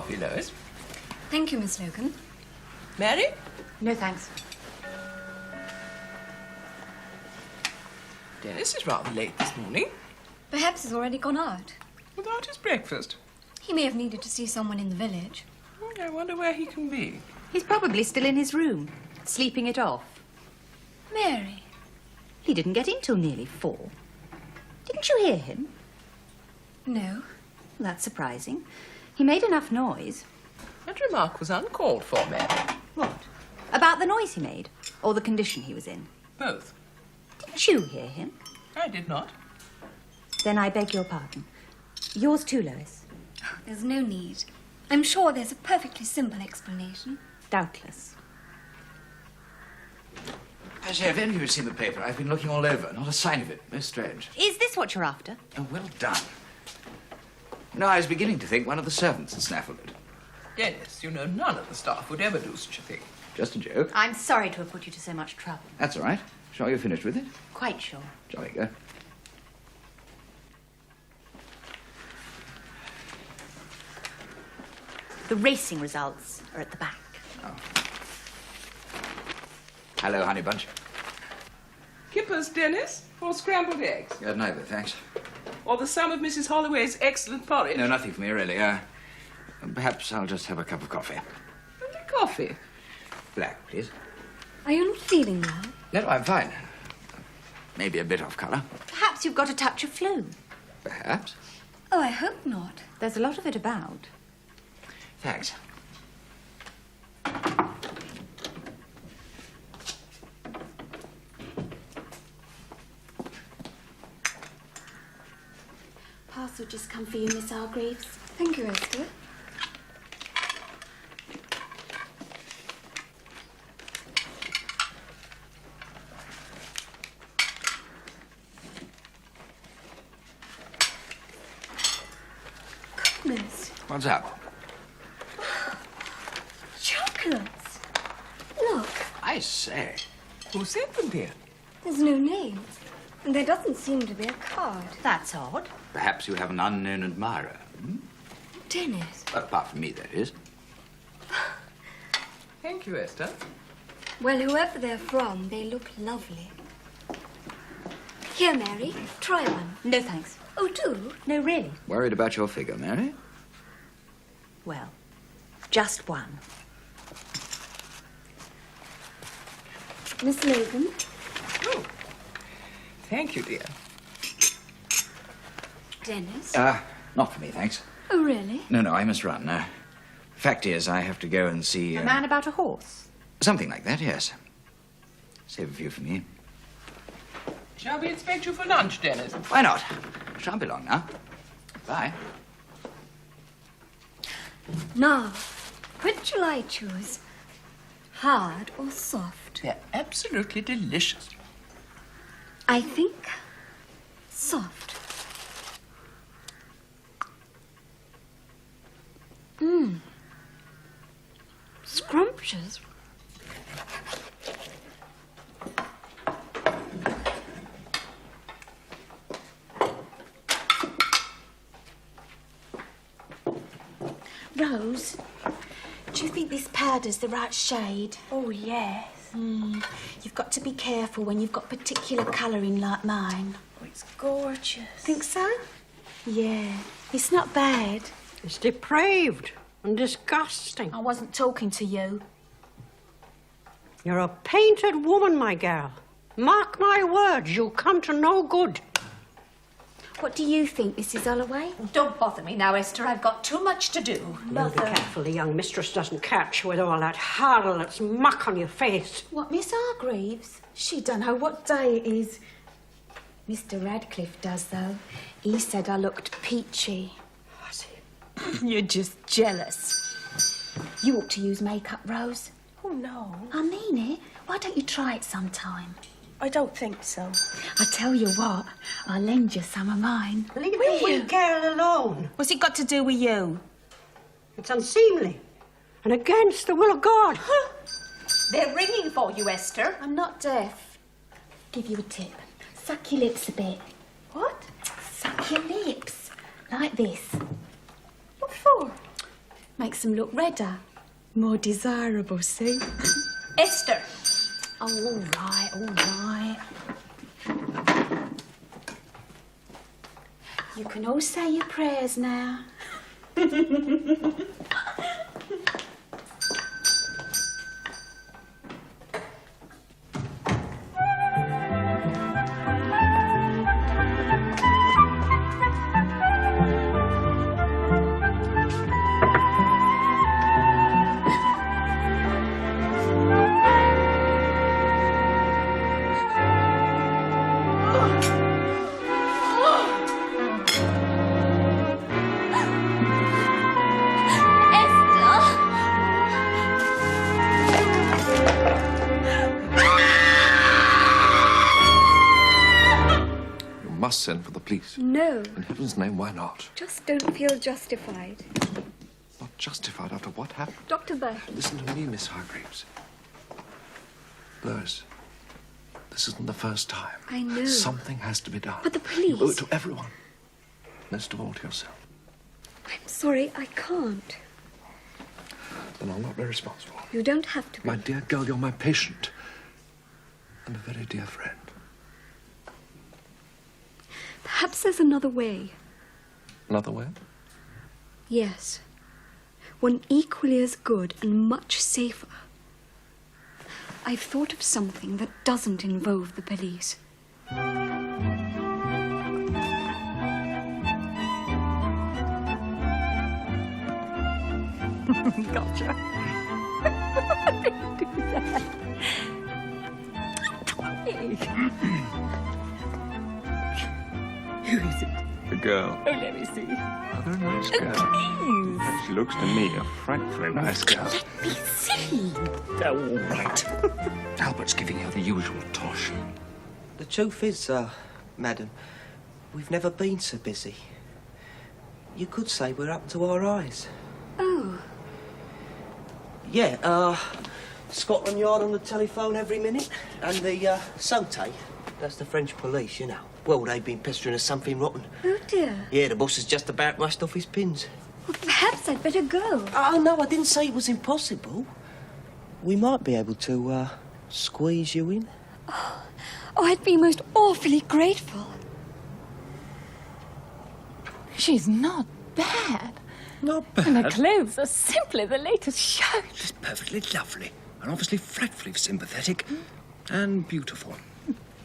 coffee, Lois. Thank you, Miss Logan. Mary? No, thanks. Dennis is rather late this morning. Perhaps he's already gone out. Without his breakfast. He may have needed to see someone in the village. I wonder where he can be. He's probably still in his room, sleeping it off. Mary. He didn't get in till nearly 4. Didn't you hear him? No. That's surprising. He made enough noise. That remark was uncalled for, Mary. What? About the noise he made? Or the condition he was in? Both. Didn't you hear him? I did not. Then I beg your pardon. Yours too, Lois. There's no need. I'm sure there's a perfectly simple explanation. Doubtless. I say, have any of you seen the paper? I've been looking all over. Not a sign of it. Most strange. Is this what you're after? Oh, well done. No, I was beginning to think one of the servants had snaffled it. Dennis, you know none of the staff would ever do such a thing. Just a joke. I'm sorry to have put you to so much trouble. That's all right. Sure you're finished with it? Quite sure. Jolly good. The racing results are at the back. Oh. Hello, Honey Bunch. Kippers, Dennis, or scrambled eggs? Neither, thanks. Or the sum of Mrs. Holloway's excellent porridge? No, nothing for me, really. Perhaps I'll just have a cup of coffee. Only coffee. Black, please. Are you not feeling well? No, I'm fine. Maybe a bit off colour. Perhaps you've got a touch of flu. Perhaps. Oh, I hope not. There's a lot of it about. Thanks. Parcel just come for you, Miss Hargreaves. Thank you, Esther. Goodness. What's up? Chocolates. Look, I say. Who sent them here? there's no name. And there doesn't seem to be a card. That's odd. Perhaps you have an unknown admirer. Hmm? Dennis. Apart from me, that is. Thank you, Esther. Well, whoever they're from, they look lovely. Here, Mary, try one. No, thanks. Oh, do? No, really. Worried about your figure, Mary? Well, just one. Miss Logan? Oh. Thank you, dear. Dennis? Not for me, thanks. Oh, really? No, I must run. Fact is, I have to go and see... A man about a horse? Something like that, yes. Save a few for me. Shall we expect you for lunch, Dennis? Why not? Shan't be long now. Bye. Now, which shall I choose? Hard or soft? They're absolutely delicious. I think soft. Scrumptious. Rose, do you think this powder's the right shade? Oh, yes. You've got to be careful when you've got particular colouring like mine. Oh, it's gorgeous. Think so? Yeah, it's not bad. It's depraved and disgusting. I wasn't talking to you. You're a painted woman, my girl. Mark my words, you'll come to no good. What do you think, Mrs. Holloway? Don't bother me now, Esther. I've got too much to do. You be careful the young mistress doesn't catch you with all that harlot's muck on your face. What, Miss Hargreaves? She don't know what day it is. Mr. Radcliffe does, though. He said I looked peachy. You're just jealous. You ought to use makeup, Rose. Oh, no. I mean it. Why don't you try it sometime? I don't think so. I tell you what, I'll lend you some of mine. Leave the wee girl alone. What's it got to do with you? It's unseemly and against the will of God. They're ringing for you, Esther. I'm not deaf. Give you a tip. Suck your lips a bit. What? Suck your lips. Like this. What for? Makes them look redder. More desirable, see? Esther. Oh, all right, all right. You can all say your prayers now. Must send for the police. No, In heaven's name, why not? just don't feel justified. Not justified after what happened. Dr. Burton. Listen to me, Miss Hargreaves. Lois, this isn't the first time. I know. Something has to be done. But the police- You owe it to everyone. Most of all to yourself. I'm sorry, I can't. Then I'll not be responsible. You don't have to be. My dear girl, you're my patient. And a very dear friend. Perhaps there's another way. Another way? Yes. One equally as good and much safer. I've thought of something that doesn't involve the police. Gotcha. Who is it? The girl. Oh, let me see. A very nice girl. Please. She looks to me a frightfully nice girl. Be silly. Oh, all right. Albert's giving you the usual tosh. The truth is, madam, we've never been so busy. You could say we're up to our eyes. Oh, Yeah, Scotland Yard on the telephone every minute, and the Santé, that's the French police, you know. Well, they've been pestering us something rotten. oh dear. Yeah, the boss has just about rushed off his pins. Well, perhaps I'd better go. Oh, no, I didn't say it was impossible. We might be able to, squeeze you in. Oh, I'd be most awfully grateful. She's not bad. Not bad. And her clothes are simply the latest show. She's perfectly lovely, and obviously frightfully sympathetic, and beautiful,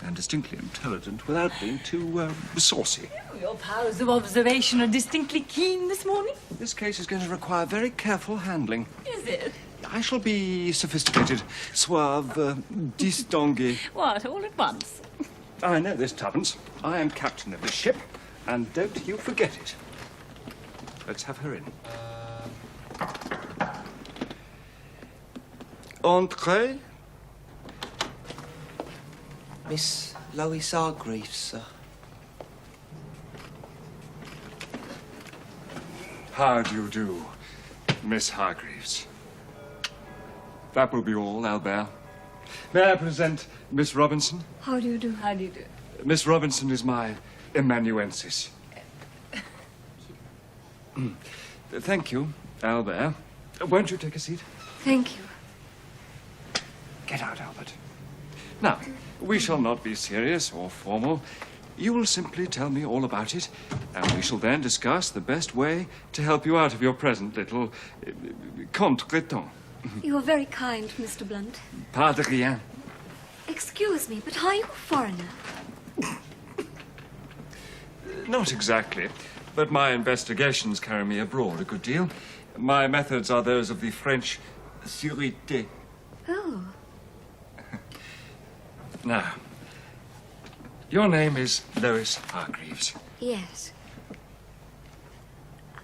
and distinctly intelligent without being too saucy. Your powers of observation are distinctly keen this morning. This case is going to require very careful handling. Is it? I shall be sophisticated, suave, distingué. What, all at once? I know this, Tuppence. I am captain of this ship, and don't you forget it. Let's have her in. Entree. Miss Lois Hargreaves, sir. How do you do, Miss Hargreaves? That will be all, Albert. May I present Miss Robinson? How do you do? How do you do? Miss Robinson is my amanuensis. Thank you, Albert. Won't you take a seat? Thank you. Get out, Albert. Now, we shall not be serious or formal. You will simply tell me all about it, and we shall then discuss the best way to help you out of your present little contretemps. You are very kind, Mr. Blunt. Pas de rien. Excuse me, but are you a foreigner? Not exactly, but my investigations carry me abroad a good deal. My methods are those of the French sûreté. Oh, Now, your name is Lois Hargreaves. yes.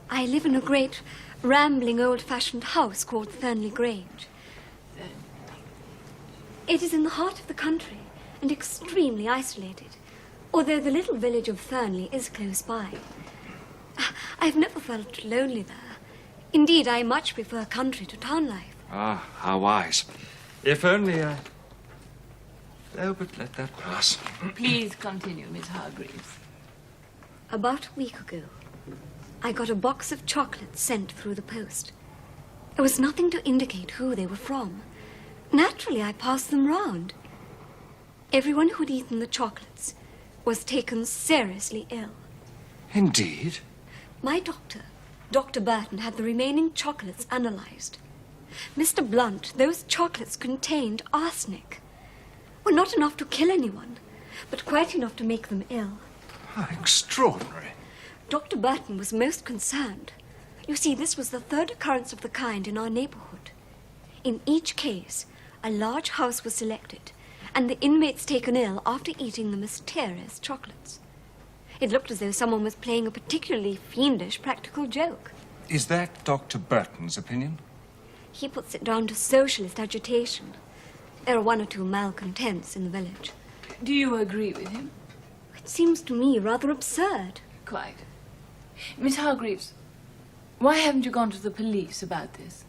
I live in a great, rambling, old-fashioned house called Thurnley Grange. It is in the heart of the country and extremely isolated, although the little village of Thurnley is close by. I've never felt lonely there. Indeed, I much prefer country to town life. Ah, how wise. If only I... Oh, but let that pass. Please continue, Miss Hargreaves. About a week ago, I got a box of chocolates sent through the post. There was nothing to indicate who they were from. Naturally, I passed them round. Everyone who had eaten the chocolates was taken seriously ill. Indeed? My doctor, Dr. Burton, had the remaining chocolates analyzed. Mr. Blunt, those chocolates contained arsenic. Well, not enough to kill anyone, but quite enough to make them ill. Extraordinary. Dr. Burton was most concerned. You see, this was the third occurrence of the kind in our neighborhood. In each case, a large house was selected, and the inmates taken ill after eating the mysterious chocolates. It looked as though someone was playing a particularly fiendish practical joke. Is that Dr. Burton's opinion? He puts it down to socialist agitation. There are one or two malcontents in the village. Do you agree with him? It seems to me rather absurd. Quite. Miss Hargreaves, why haven't you gone to the police about this?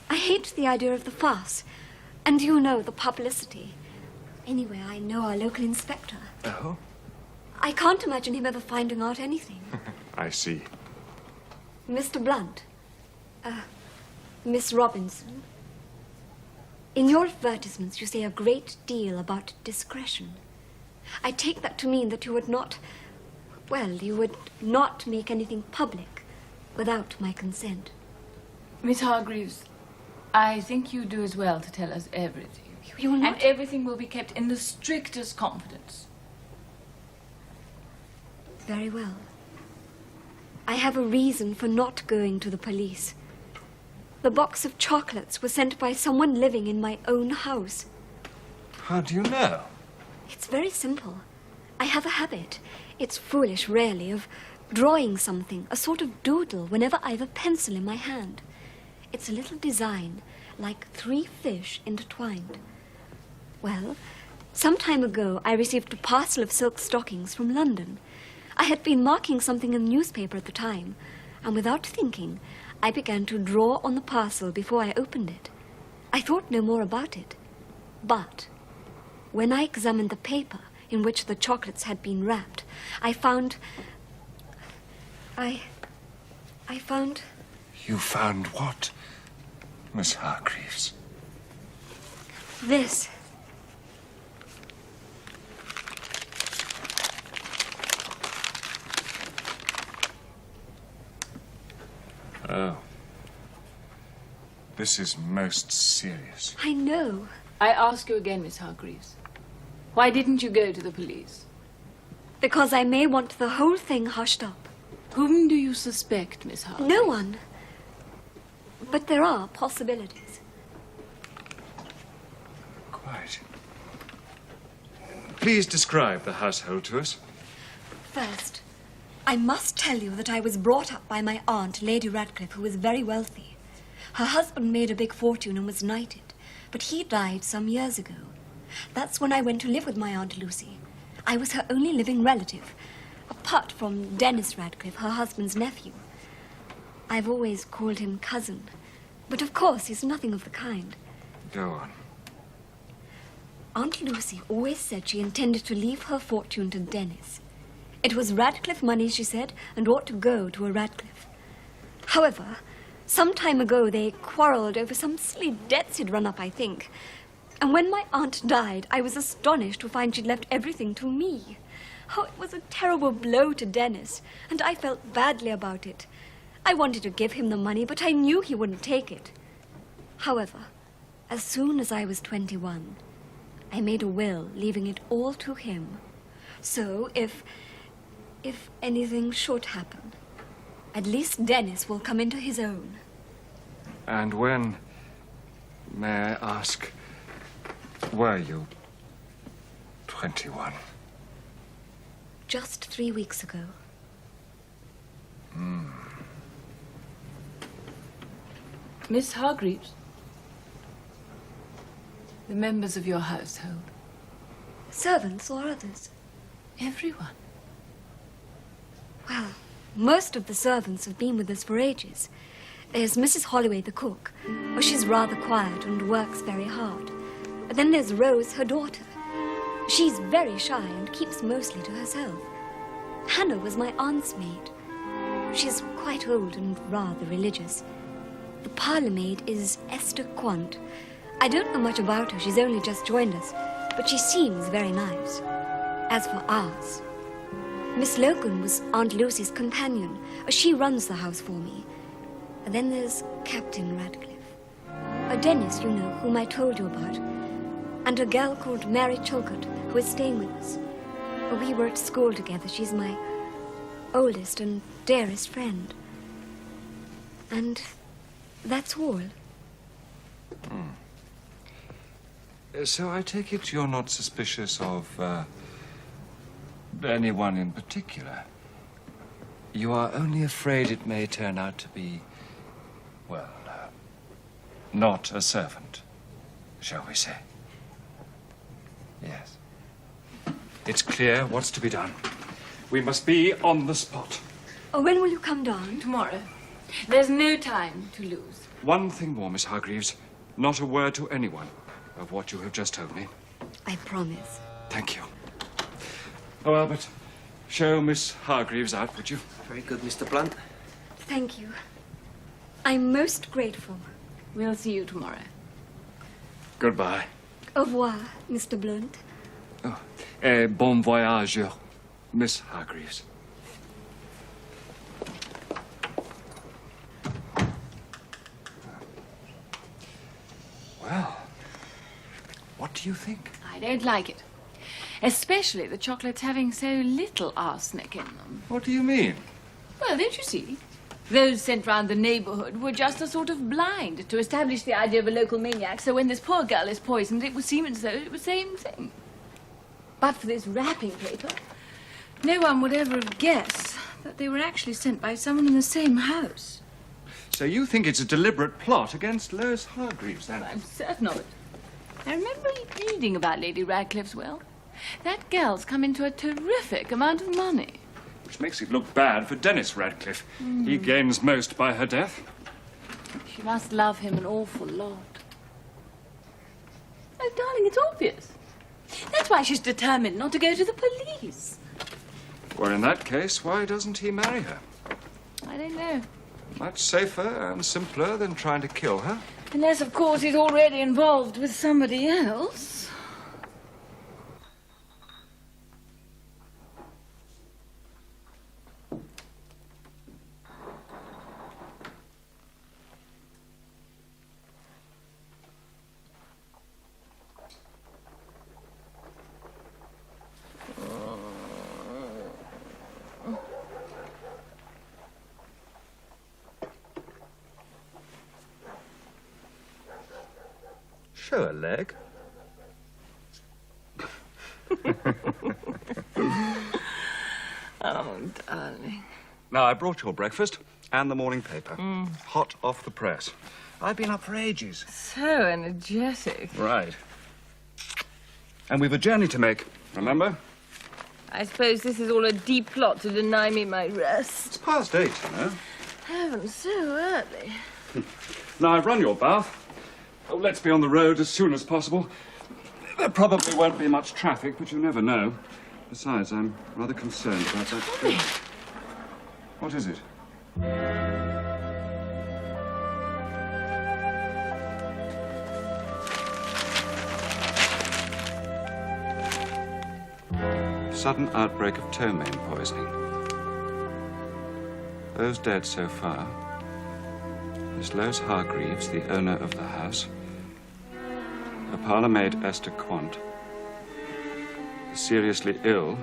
I hate the idea of the farce. And you know, the publicity. Anyway, I know our local inspector. Oh? I can't imagine him ever finding out anything. I see. Mr. Blunt. Miss Robinson. In your advertisements, you say a great deal about discretion. I take that to mean that you would not... Well, you would not make anything public without my consent. Miss Hargreaves, I think you do as well to tell us everything. You will not... And everything will be kept in the strictest confidence. Very well. I have a reason for not going to the police. The box of chocolates was sent by someone living in my own house. How do you know? It's very simple. I have a habit, it's foolish really, of drawing something, a sort of doodle, whenever I have a pencil in my hand. It's a little design, like 3 fish intertwined. Well, some time ago I received a parcel of silk stockings from London. I had been marking something in the newspaper at the time, and without thinking, I began to draw on the parcel before I opened it. I thought no more about it. But when I examined the paper in which the chocolates had been wrapped, I found... I found... You found what, Miss Hargreaves? this. Oh. This is most serious. I know. I ask you again, Miss Hargreaves. Why didn't you go to the police? Because I may want the whole thing hushed up. Whom do you suspect, Miss Hargreaves? No one. But there are possibilities. Quite. Please describe the household to us. First, I must tell you that I was brought up by my aunt, Lady Radcliffe, who was very wealthy. Her husband made a big fortune and was knighted, but he died some years ago. That's when I went to live with my Aunt Lucy. I was her only living relative, apart from Dennis Radcliffe, her husband's nephew. I've always called him cousin, but of course he's nothing of the kind. Go on. Aunt Lucy always said she intended to leave her fortune to Dennis. It was Radcliffe money, she said, and ought to go to a Radcliffe. However, some time ago they quarrelled over some silly debts he'd run up, I think. And when my aunt died, I was astonished to find she'd left everything to me. Oh, it was a terrible blow to Dennis, and I felt badly about it. I wanted to give him the money, but I knew he wouldn't take it. However, as soon as I was 21, I made a will, leaving it all to him. So, if anything should happen, at least Dennis will come into his own. And when, may I ask, were you 21? Just 3 weeks ago. Miss Hargreaves, the members of your household. Servants or others? Everyone. Well, most of the servants have been with us for ages. There's Mrs. Holloway, the cook. Oh, she's rather quiet and works very hard. But then there's Rose, her daughter. She's very shy and keeps mostly to herself. Hannah was my aunt's maid. She's quite old and rather religious. The parlour maid is Esther Quant. I don't know much about her. She's only just joined us. But she seems very nice. As for ours, Miss Logan was Aunt Lucy's companion. She runs the house for me. And then there's Captain Radcliffe. A Dennis, you know, whom I told you about. And a girl called Mary Chalcott, who is staying with us. We were at school together. She's my oldest and dearest friend. And that's all. So I take it you're not suspicious of anyone in particular. You are only afraid it may turn out to be, well, not a servant, shall we say? Yes. It's clear what's to be done. We must be on the spot. Oh, when will you come down? Tomorrow. There's no time to lose. One thing more, Miss Hargreaves. Not a word to anyone of what you have just told me. I promise. Thank you. Oh, Albert, show Miss Hargreaves out, would you? Very good, Mr. Blunt. Thank you. I'm most grateful. We'll see you tomorrow. Goodbye. Au revoir, Mr. Blunt. Oh, bon voyage, Miss Hargreaves. Well, what do you think? I don't like it. Especially the chocolates having so little arsenic in them. What do you mean? Well, don't you see? Those sent round the neighbourhood were just a sort of blind to establish the idea of a local maniac, so when this poor girl is poisoned, it would seem as though it was the same thing. But for this wrapping paper, no one would ever have guessed that they were actually sent by someone in the same house. So you think it's a deliberate plot against Lois Hargreaves, then? I'm certain of it. I remember reading about Lady Radcliffe's will. That girl's come into a terrific amount of money. Which makes it look bad for Dennis Radcliffe. He gains most by her death. She must love him an awful lot. Oh, darling, it's obvious. That's why she's determined not to go to the police. Well, in that case, why doesn't he marry her? I don't know. Much safer and simpler than trying to kill her. Unless, of course, he's already involved with somebody else. Show a leg. Oh, darling. Now, I brought your breakfast and the morning paper. Hot off the press. I've been up for ages. So energetic. Right. And we've a journey to make, remember? I suppose this is all a deep plot to deny me my rest. It's past 8, you know. Heavens, so early. Now, I've run your bath. Oh, let's be on the road as soon as possible. There probably won't be much traffic, but you never know. Besides, I'm rather concerned about that. What is it? Sudden outbreak of ptomaine poisoning. Those dead so far: Miss Lois Hargreaves, the owner of the house, the parlour maid Esther Quant, the seriously ill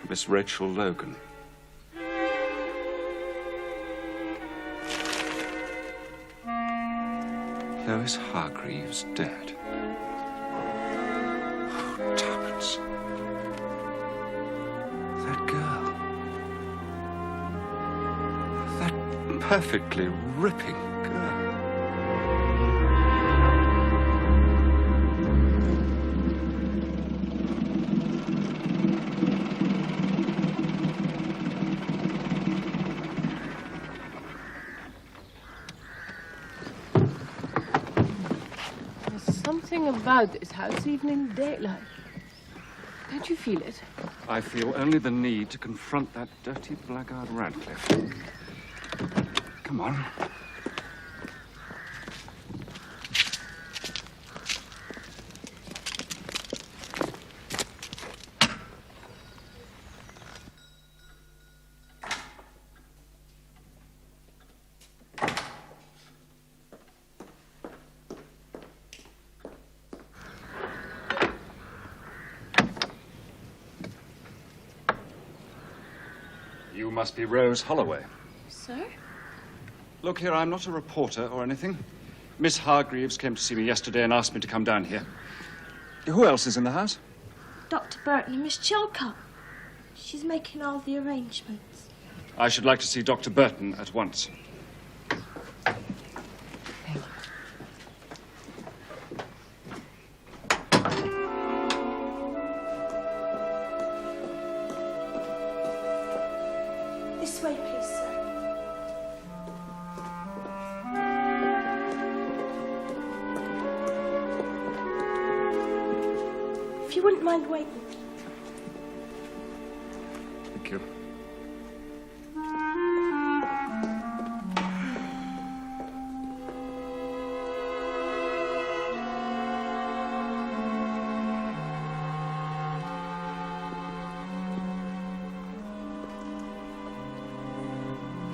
Miss Rachel Logan. Lois Hargreaves dead. Oh, Tuppence. That girl. That perfectly ripping girl. There's something about this house, even in daylight. Don't you feel it? I feel only the need to confront that dirty blackguard Radcliffe. Come on. must be Rose Holloway. Sir? Look here, I'm not a reporter or anything. Miss Hargreaves came to see me yesterday and asked me to come down here. Who else is in the house? Dr. Burton and Miss Chilcott. She's making all the arrangements. I should like to see Dr. Burton at once. This way, please, sir. If you wouldn't mind waiting. Thank you.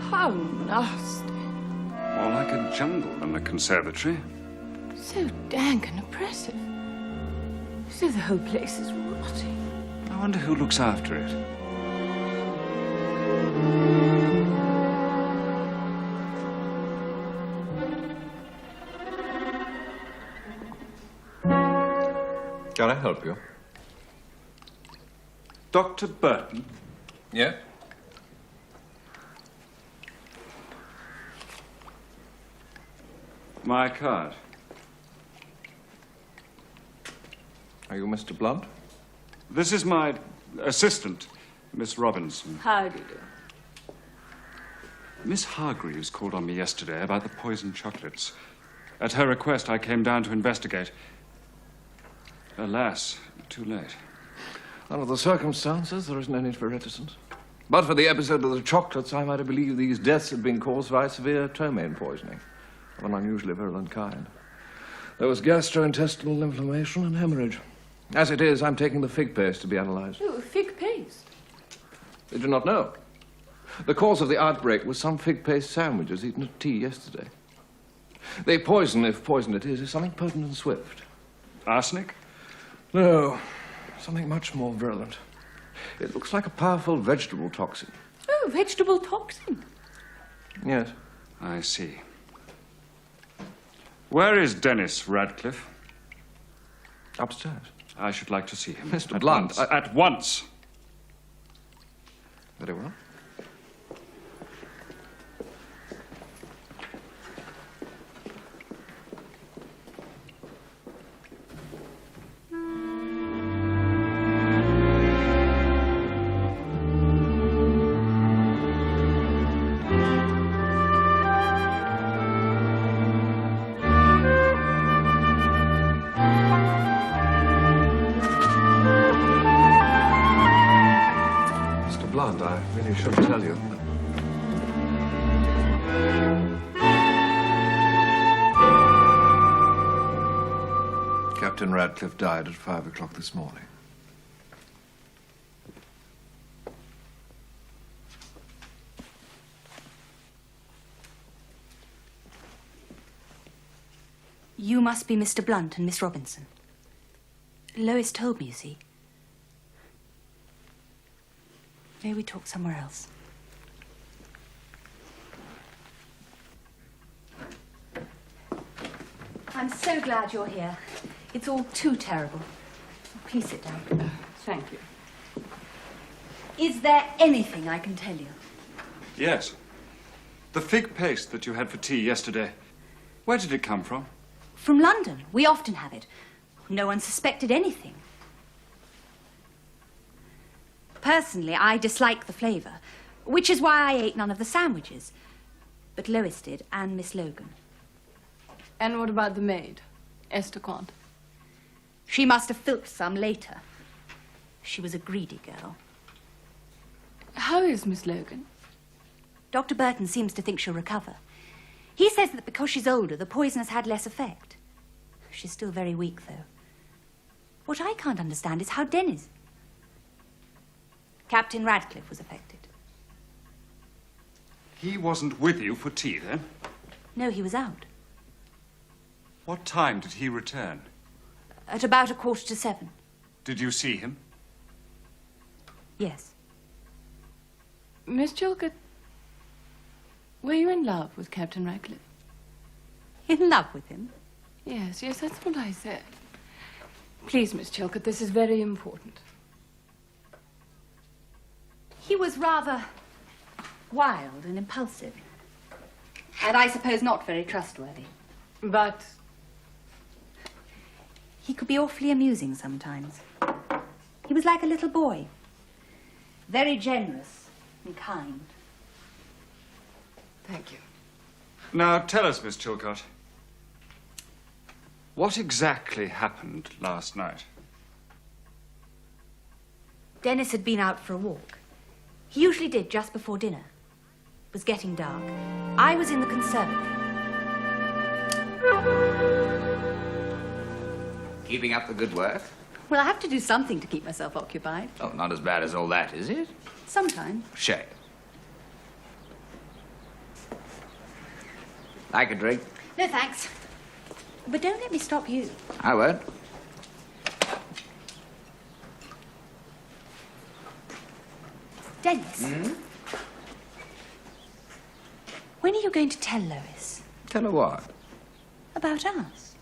How nasty. More like a jungle than a conservatory. So dank and oppressive. So the whole place is rotting. I wonder who looks after it. Can I help you? Dr. Burton? Yeah? My card. Are you Mr. Blunt? This is my assistant, Miss Robinson. How do you do? Miss Hargreaves called on me yesterday about the poisoned chocolates. At her request, I came down to investigate. Alas, too late. Under the circumstances, there isn't any for reticence. But for the episode of the chocolates, I might have believed these deaths had been caused by severe ptomaine poisoning of an unusually virulent kind. There was gastrointestinal inflammation and hemorrhage. As it is, I'm taking the fig paste to be analyzed. Oh, fig paste. They do not know. The cause of the outbreak was some fig paste sandwiches eaten at tea yesterday. They poison, if poison it is something potent and swift. Arsenic? No, something much more virulent. It looks like a powerful vegetable toxin. Oh, vegetable toxin. Yes. I see. Where is Dennis Radcliffe? Upstairs. I should like to see him. Mr. At Blunt, once. At once. Very well. I really should tell you. Captain Radcliffe died at 5 o'clock this morning. You must be Mr. Blunt and Miss Robinson. Lois told me, you see. May we talk somewhere else? I'm so glad you're here. It's all too terrible. Please sit down. Thank you. Is there anything I can tell you? Yes. The fig paste that you had for tea yesterday. Where did it come from? From London. We often have it. No one suspected anything. Personally, I dislike the flavour, which is why I ate none of the sandwiches. But Lois did, and Miss Logan. And what about the maid, Esther Quant? She must have filched some later. She was a greedy girl. How is Miss Logan? Dr. Burton seems to think she'll recover. He says that because she's older, the poison has had less effect. She's still very weak, though. What I can't understand is how Dennis... Captain Radcliffe was affected. He wasn't with you for tea, then? No, he was out. What time did he return? At about 6:45. Did you see him? Yes. Miss Chilcot, were you in love with Captain Radcliffe? In love with him? Yes, yes, that's what I said. Please, Miss Chilcot, this is very important. He was rather wild and impulsive. And I suppose not very trustworthy. But he could be awfully amusing sometimes. He was like a little boy. Very generous and kind. Thank you. Now, tell us, Miss Chilcot, what exactly happened last night? Dennis had been out for a walk. He usually did just before dinner. It was getting dark. I was in the conservatory. Keeping up the good work? Well, I have to do something to keep myself occupied. Oh, not as bad as all that, is it? Sometimes. Shame. Like a drink? No, thanks. But don't let me stop you. I won't. Dennis. When are you going to tell Lois? Tell her what? About us?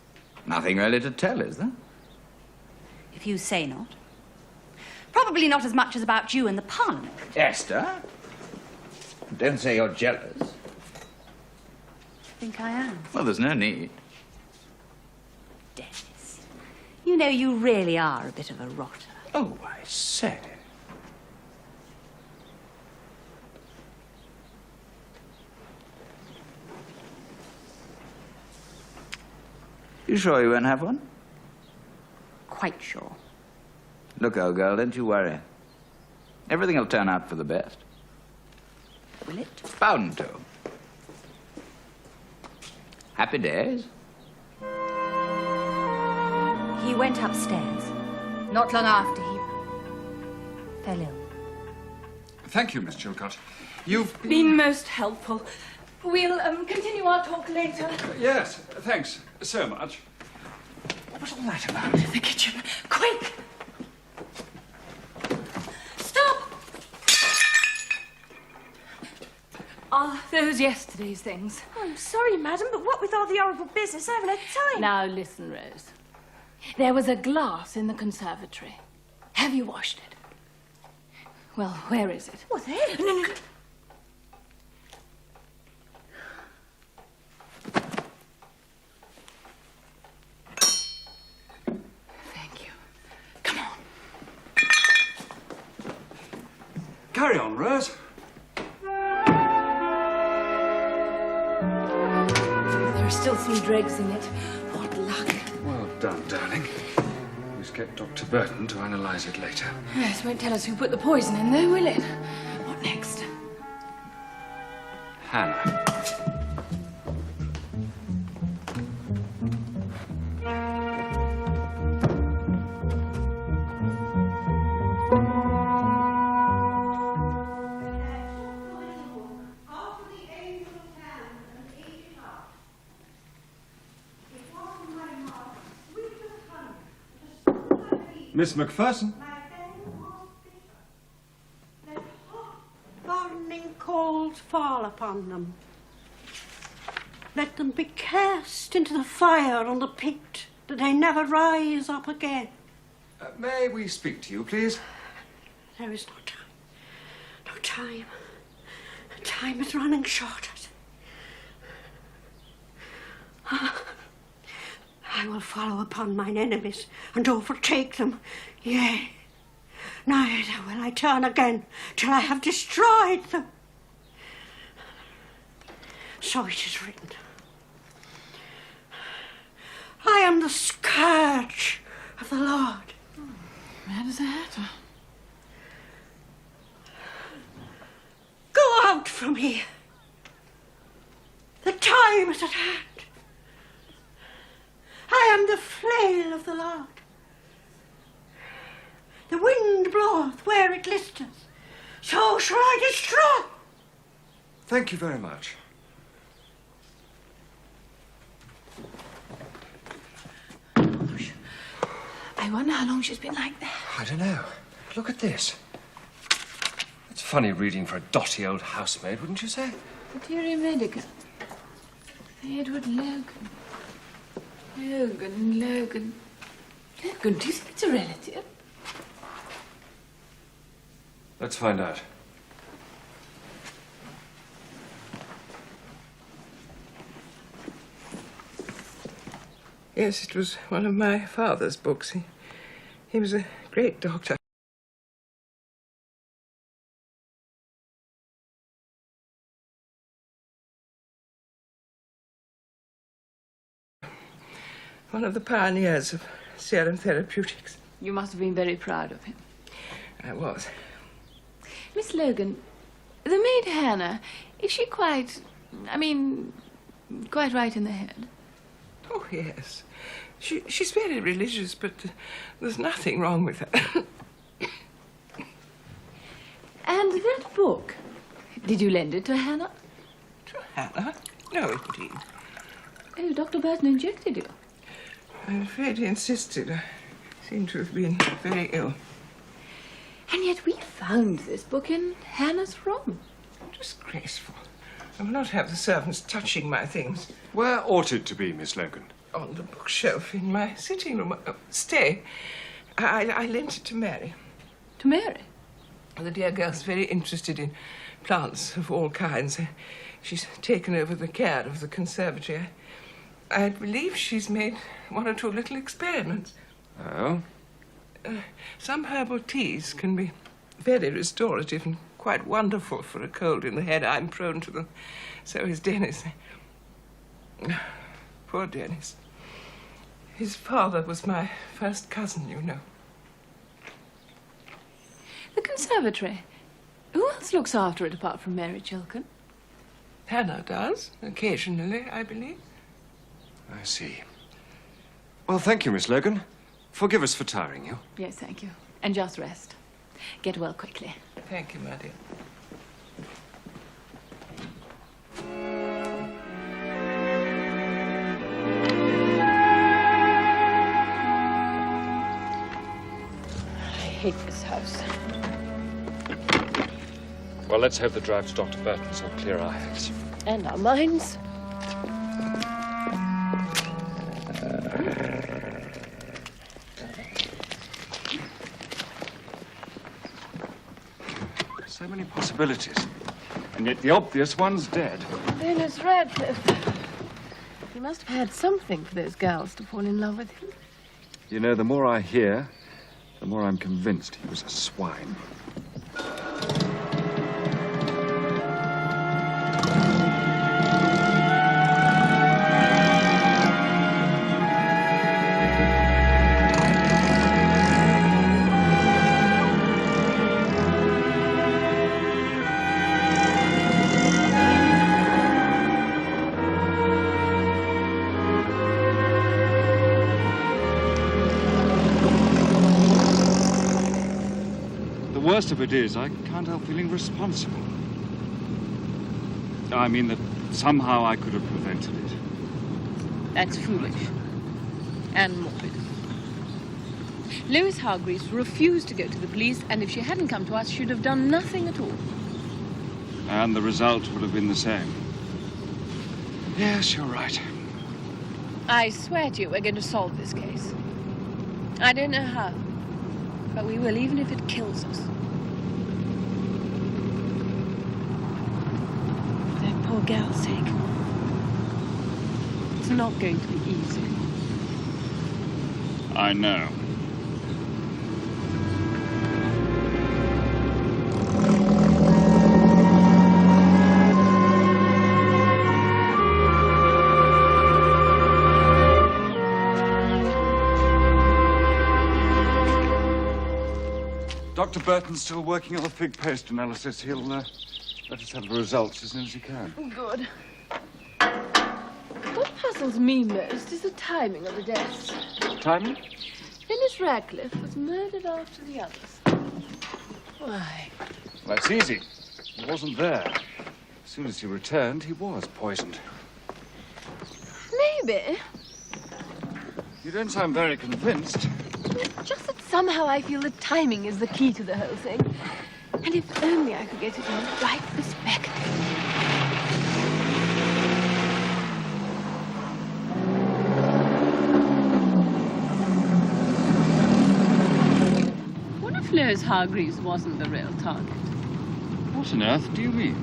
Nothing really to tell, is there? If you say not. Probably not as much as about you and the Parliament. Esther? Don't say you're jealous. I think I am. Well, there's no need. Dennis, you know you really are a bit of a rotter. Oh, I said it. You sure you won't have one? Quite sure. Look, old girl, don't you worry. Everything will turn out for the best. Will it? Bound to. Happy days. He went upstairs. Not long after he fell ill. Thank you, Miss Chilcot. You've been most helpful. We'll continue our talk later. Yes, thanks so much. What was all that about? The kitchen. Quick! Stop! Ah, those yesterday's things. Oh, I'm sorry, madam, but what with all the horrible business, I haven't had time. Now listen, Rose. There was a glass in the conservatory. Have you washed it? Well, where is it? What, there? No. Thank you. Come on. Carry on, Rose. There are still some dregs in it. What luck. Well done, darling. We've kept Dr. Burton to analyze it later. Yes, won't tell us who put the poison in, though, will it? What next? Hannah. Miss Macpherson? Let hot, burning coals fall upon them. Let them be cast into the fire on the pit, that they never rise up again. May we speak to you, please? There is no time. No time. Time is running short. I will follow upon mine enemies and overtake them. Yea, neither will I turn again till I have destroyed them. So it is written. I am the scourge of the Lord. How does that happen? Go out from here. The time is at hand. I am the flail of the Lord. The wind bloweth where it listeth. So shall I destroy. Thank you very much. I wonder how long she's been like that. I don't know. Look at this. It's Funny reading for a dotty old housemaid, wouldn't you say? Materia Medica. Edward Logan. Logan. Logan, do you think it's a relative? Let's find out. Yes, it was one of my father's books. He was a great doctor. One of the pioneers of serum therapeutics. You must have been very proud of him. I was. Miss Logan, the maid Hannah, is she quite right in the head? Oh, yes. She's very religious, but there's nothing wrong with her. And that book, did you lend it to Hannah? To Hannah? No, indeed. Oh, Dr. Burton injected you. I'm afraid he insisted. I seem to have been very ill. And yet we found this book in Hannah's room. Disgraceful. I will not have the servants touching my things. Where ought it to be, Miss Logan? On the bookshelf in my sitting room. Stay. I lent it to Mary. To Mary? The dear girl's very interested in plants of all kinds. She's taken over the care of the conservatory. I believe she's made one or two little experiments. Oh? Some herbal teas can be very restorative and quite wonderful for a cold in the head. I'm prone to them. So is Dennis. Poor Dennis. His father was my first cousin, you know. The conservatory. Who else looks after it apart from Mary Chilcot? Hannah does, occasionally, I believe. I see. Well, thank you, Miss Logan. Forgive us for tiring you. Yes, thank you. And just rest. Get well quickly. Thank you, my dear. I hate this house. Well, let's hope the drive to Dr. Burton's will clear our heads. And our minds. So many possibilities. And yet the obvious one's dead. Dennis Radcliffe. He must have had something for those girls to fall in love with him. You know, the more I hear, the more I'm convinced he was a swine. The worst of it is, I can't help feeling responsible. I mean that somehow I could have prevented it. That's foolish. And morbid. Lois Hargreaves refused to go to the police, and if she hadn't come to us, she'd have done nothing at all. And the result would have been the same. Yes, you're right. I swear to you, we're going to solve this case. I don't know how, but we will, even if it kills us. For that poor gal's sake. It's not going to be easy. I know. Dr. Burton's still working on the fig paste analysis. He'll let us have the results as soon as he can. Good. What puzzles me most is the timing of the deaths. Timing? Dennis Radcliffe was murdered after the others. Why? Well, that's easy. He wasn't there. As soon as he returned, he was poisoned. Maybe. You don't sound very convinced. Just that somehow I feel that timing is the key to the whole thing. And if only I could get it in right this second. What if Lois Hargreaves wasn't the real target? What on earth do you mean?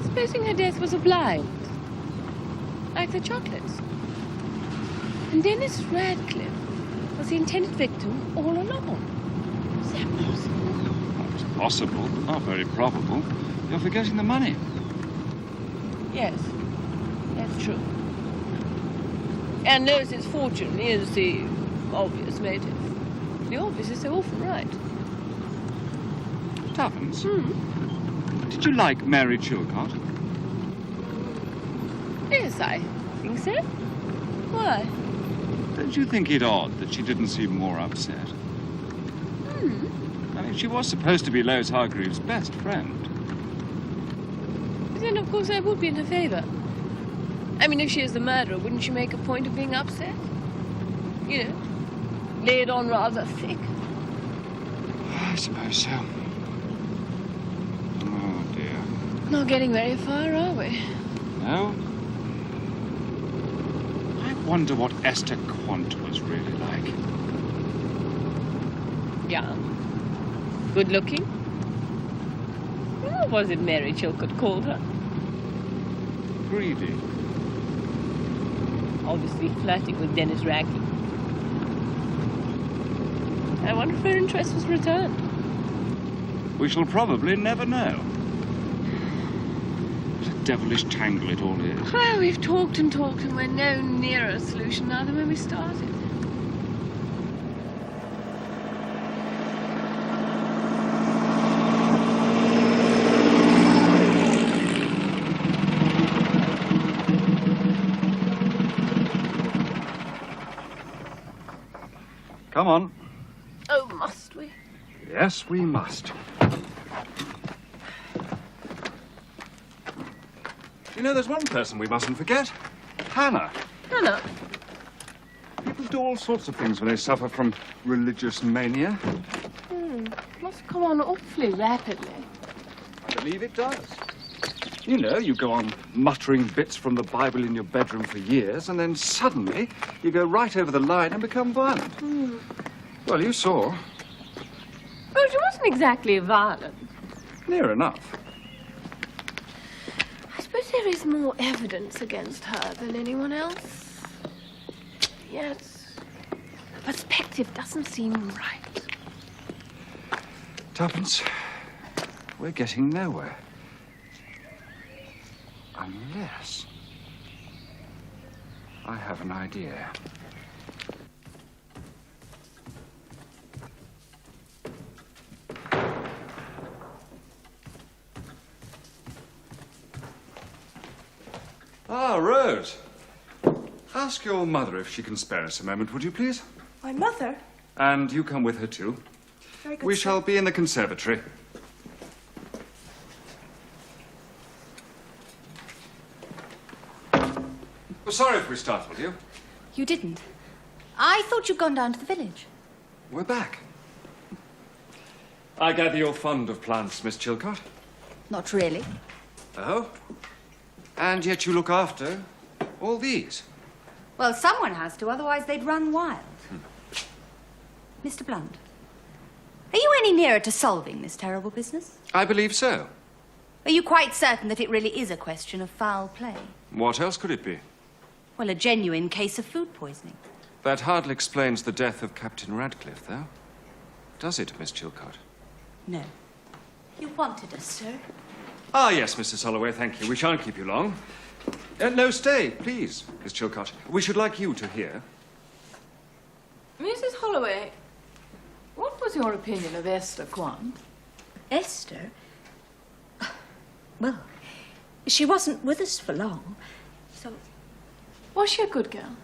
Supposing her death was a blind, like the chocolates. And Dennis Radcliffe was the intended victim all along. Is that possible? It's possible, but not very probable. You're forgetting the money. Yes, that's true. And Lois's fortune is the obvious motive. The obvious is so often right. Tuppence, did you like Mary Chilcot? Yes, I think so. Why? Don't you think it odd that she didn't seem more upset? I mean, she was supposed to be Lois Hargreaves' best friend. But then, of course, I would be in her favour. I mean, if she is the murderer, wouldn't she make a point of being upset? You know, lay it on rather thick. I suppose so. Oh, dear. Not getting very far, are we? No? I wonder what Esther Quant was really like. Young. Good looking. What was it Mary Chilcot called her? Greedy. Obviously flirting with Dennis Radcliffe. I wonder if her interest was returned. We shall probably never know. What a devilish tangle it all is. Well, we've talked and talked, and we're no nearer a solution now than when we started. Come on. Oh, must we? Yes, we must. You know, there's one person we mustn't forget. Hannah. Hannah? People do all sorts of things when they suffer from religious mania. Must come on awfully rapidly. I believe it does. You know, you go on muttering bits from the Bible in your bedroom for years, and then suddenly you go right over the line and become violent. Well, you saw. Well, she wasn't exactly violent. Near enough. I suppose there is more evidence against her than anyone else. Yes. The perspective doesn't seem right. Tuppence, we're getting nowhere. Unless I have an idea. Ah, Rose. Ask your mother if she can spare us a moment, would you please? My mother? And you come with her too. Very good, We sir. shall be in the conservatory. Well, sorry if we startled you. You didn't. I thought you'd gone down to the village. We're back. I gather you're fond of plants, Miss Chilcot. Not really. Oh? And yet you look after all these. Well, someone has to, otherwise they'd run wild. Mr. Blunt, are you any nearer to solving this terrible business? I believe so. Are you quite certain that it really is a question of foul play? What else could it be? Well, a genuine case of food poisoning. That hardly explains the death of Captain Radcliffe, though. Does it, Miss Chilcot? No. You wanted us, sir? Ah, yes, Mrs. Holloway, thank you. We shan't keep you long. No, stay, please, Miss Chilcot. We should like you to hear. Mrs. Holloway, what was your opinion of Esther Quant? Esther? Well, she wasn't with us for long, so... Was she a good girl?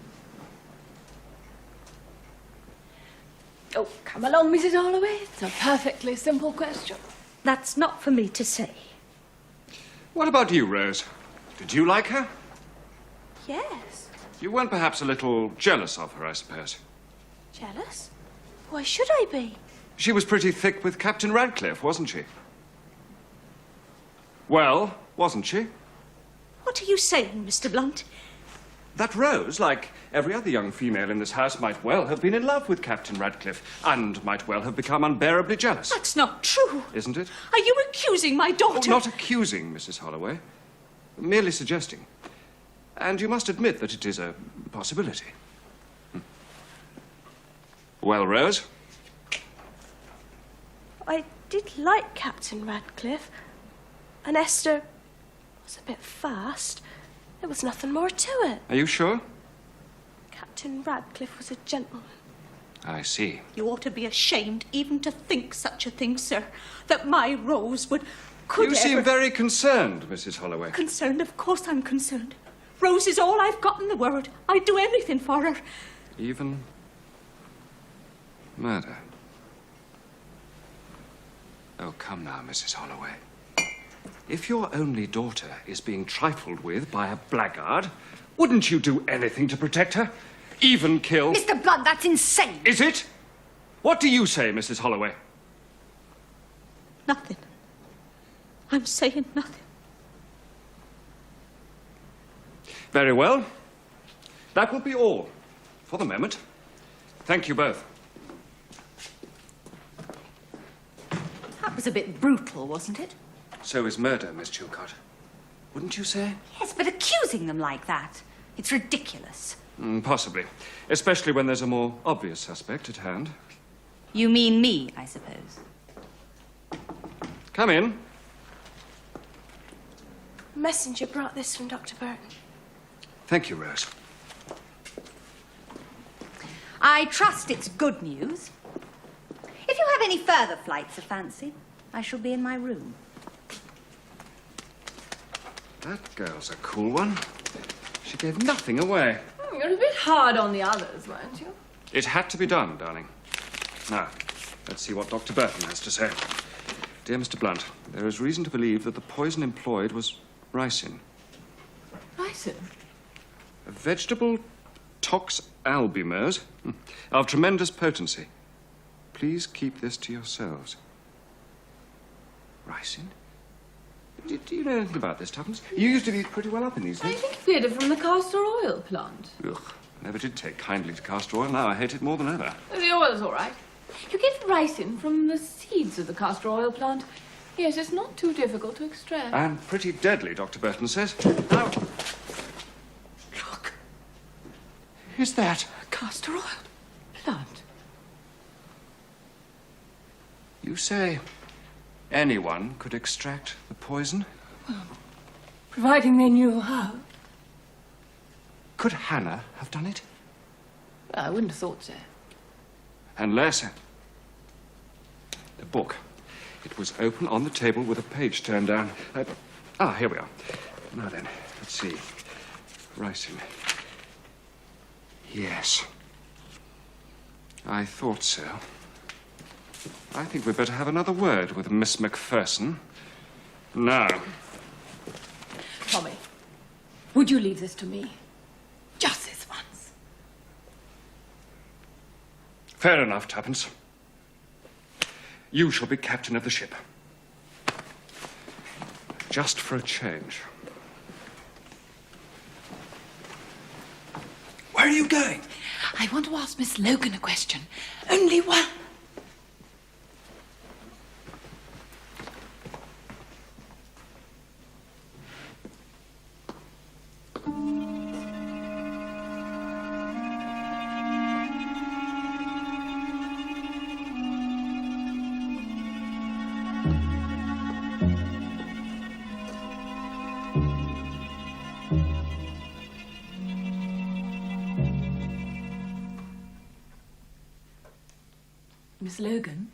Oh, come along, Mrs. Holloway. It's a perfectly simple question. That's not for me to say. What about you, Rose? Did you like her? Yes. You weren't perhaps a little jealous of her, I suppose. Jealous? Why should I be? She was pretty thick with Captain Radcliffe, wasn't she? Well, wasn't she? What are you saying, Mr. Blunt? That Rose, like every other young female in this house, might well have been in love with Captain Radcliffe and might well have become unbearably jealous. That's not true. Isn't it? Are you accusing my daughter? Oh, not accusing, Mrs. Holloway. Merely suggesting. And you must admit that it is a possibility. Well, Rose? I did like Captain Radcliffe, and Esther was a bit fast. There was nothing more to it. Are you sure? Captain Radcliffe was a gentleman. I see. You ought to be ashamed even to think such a thing, sir, that my Rose could You seem very concerned, Mrs. Holloway. Concerned? Of course I'm concerned. Rose is all I've got in the world. I'd do anything for her. Even murder. Oh, come now, Mrs. Holloway. If your only daughter is being trifled with by a blackguard, wouldn't you do anything to protect her? Even kill... Mr. Blunt, that's insane. Is it? What do you say, Mrs. Holloway? Nothing. I'm saying nothing. Very well. That will be all for the moment. Thank you both. That was a bit brutal, wasn't it? So is murder, Miss Chilcott. Wouldn't you say? Yes, but accusing them like that, it's ridiculous. Possibly. Especially when there's a more obvious suspect at hand. You mean me, I suppose. Come in. Messenger brought this from Dr. Burton. Thank you, Rose. I trust it's good news. If you have any further flights of fancy, I shall be in my room. That girl's a cool one. She gave nothing away. You're a bit hard on the others, weren't you? It had to be done, darling. Now, let's see what Dr. Burton has to say. Dear Mr. Blunt, there is reason to believe that the poison employed was ricin. Ricin? A vegetable toxalbumose of tremendous potency. Please keep this to yourselves. Ricin? Do you know anything about this, Tuppence? You used to be pretty well up in these I things. think we had it from the castor oil plant. Ugh, never did take kindly to castor oil. Now I hate it more than ever. The oil's all right. You get ricin from the seeds of the castor oil plant. Yes, it's not too difficult to extract. And pretty deadly, Dr. Burton says. Now, look. Is that castor oil plant? You say anyone could extract the poison? Well, providing they knew how. Could Hannah have done it? I wouldn't have thought so. Unless... The book. It was open on the table with a page turned down. Here we are. Now then, let's see. Ricin. Yes. I thought so. I think we'd better have another word with Miss Macpherson. Now. Tommy, would you leave this to me? Just this once. Fair enough, Tuppence. You shall be captain of the ship. Just for a change. Where are you going? I want to ask Miss Logan a question. Only one. Miss Logan?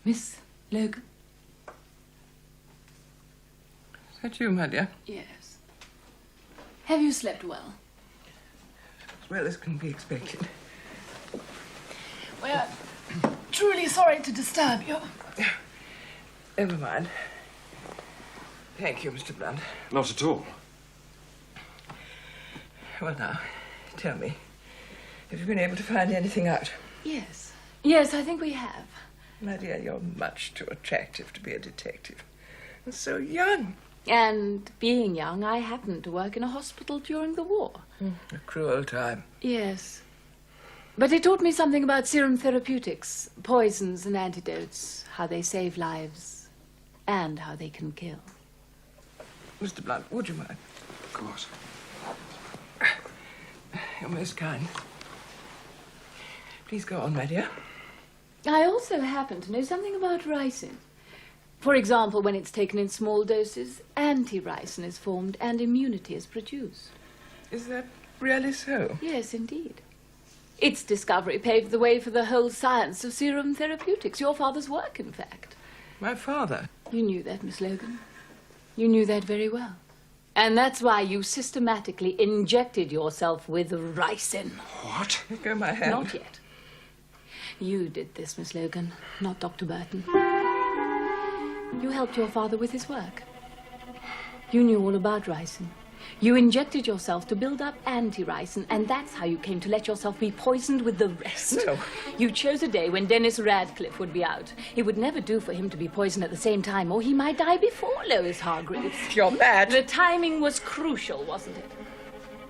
Miss Logan? Is that you, my dear? Yes. Have you slept well? As well as can be expected. We are truly sorry to disturb you. Never mind. Thank you, Mr. Blunt. Not at all. Well, now, tell me. Have you been able to find anything out? Yes. Yes, I think we have. My dear, you're much too attractive to be a detective. And so young. And being young, I happened to work in a hospital during the war. A cruel time. Yes. But it taught me something about serum therapeutics, poisons and antidotes, how they save lives, and how they can kill. Mr. Blunt, would you mind? Of course. You're most kind. Please go on, my dear. I also happen to know something about ricin. For example, when it's taken in small doses, anti-ricin is formed and immunity is produced. Is that really so? Yes, indeed. Its discovery paved the way for the whole science of serum therapeutics. Your father's work, in fact. My father? You knew that, Miss Logan. You knew that very well. And that's why you systematically injected yourself with ricin. What? Let go my hand. Not yet. You did this, Miss Logan, not Dr. Burton. You helped your father with his work. You knew all about ricin. You injected yourself to build up anti-ricin, and that's how you came to let yourself be poisoned with the rest. No. You chose a day when Dennis Radcliffe would be out. It would never do for him to be poisoned at the same time, or he might die before Lois Hargreaves. You're mad. The timing was crucial, wasn't it?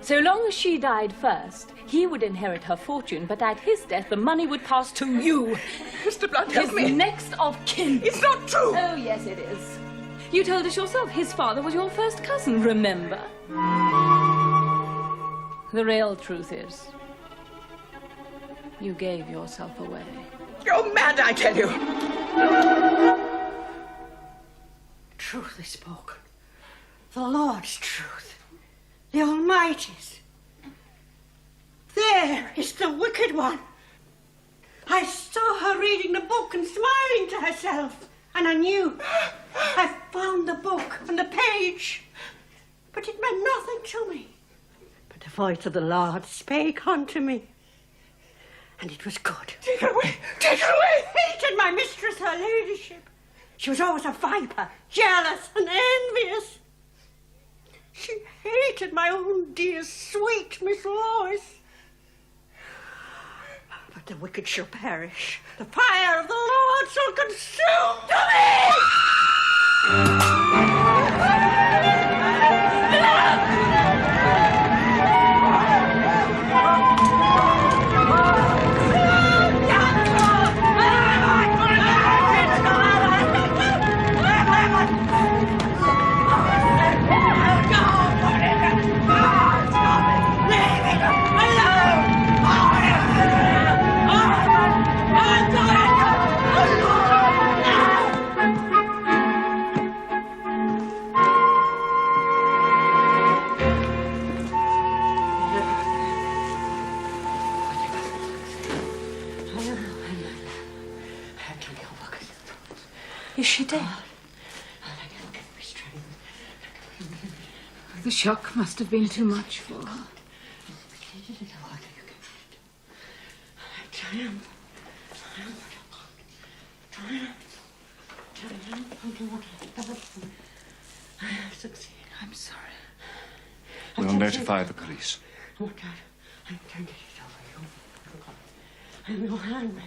So long as she died first, he would inherit her fortune, but at his death, the money would pass to you. Mr. Blunt, help me. His next of kin. It's not true. Oh, yes, it is. You told us yourself his father was your first cousin, remember? The real truth is, you gave yourself away. You're mad, I tell you. Truth is spoken. The Lord's truth. The Almighty's. There is the wicked one. I saw her reading the book and smiling to herself, and I knew. I found the book and the page, but it meant nothing to me. But the voice of the Lord spake unto me, and it was good. Take it away! Take it away! Hated my mistress, her ladyship. She was always a viper, jealous and envious. She hated my own dear, sweet Miss Lois. But the wicked shall perish. The fire of the Lord shall consume Is she dead? The shock must have been too much for her. I'm sorry. We'll notify the police. Oh, Dad, I'm trying to get it over. I'm your handmaid.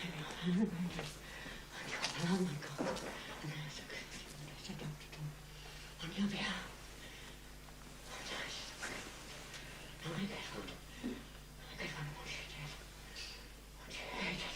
I'm your handmaid. Oh, my God. And I said, on your behalf. I get one more she did. What she hated.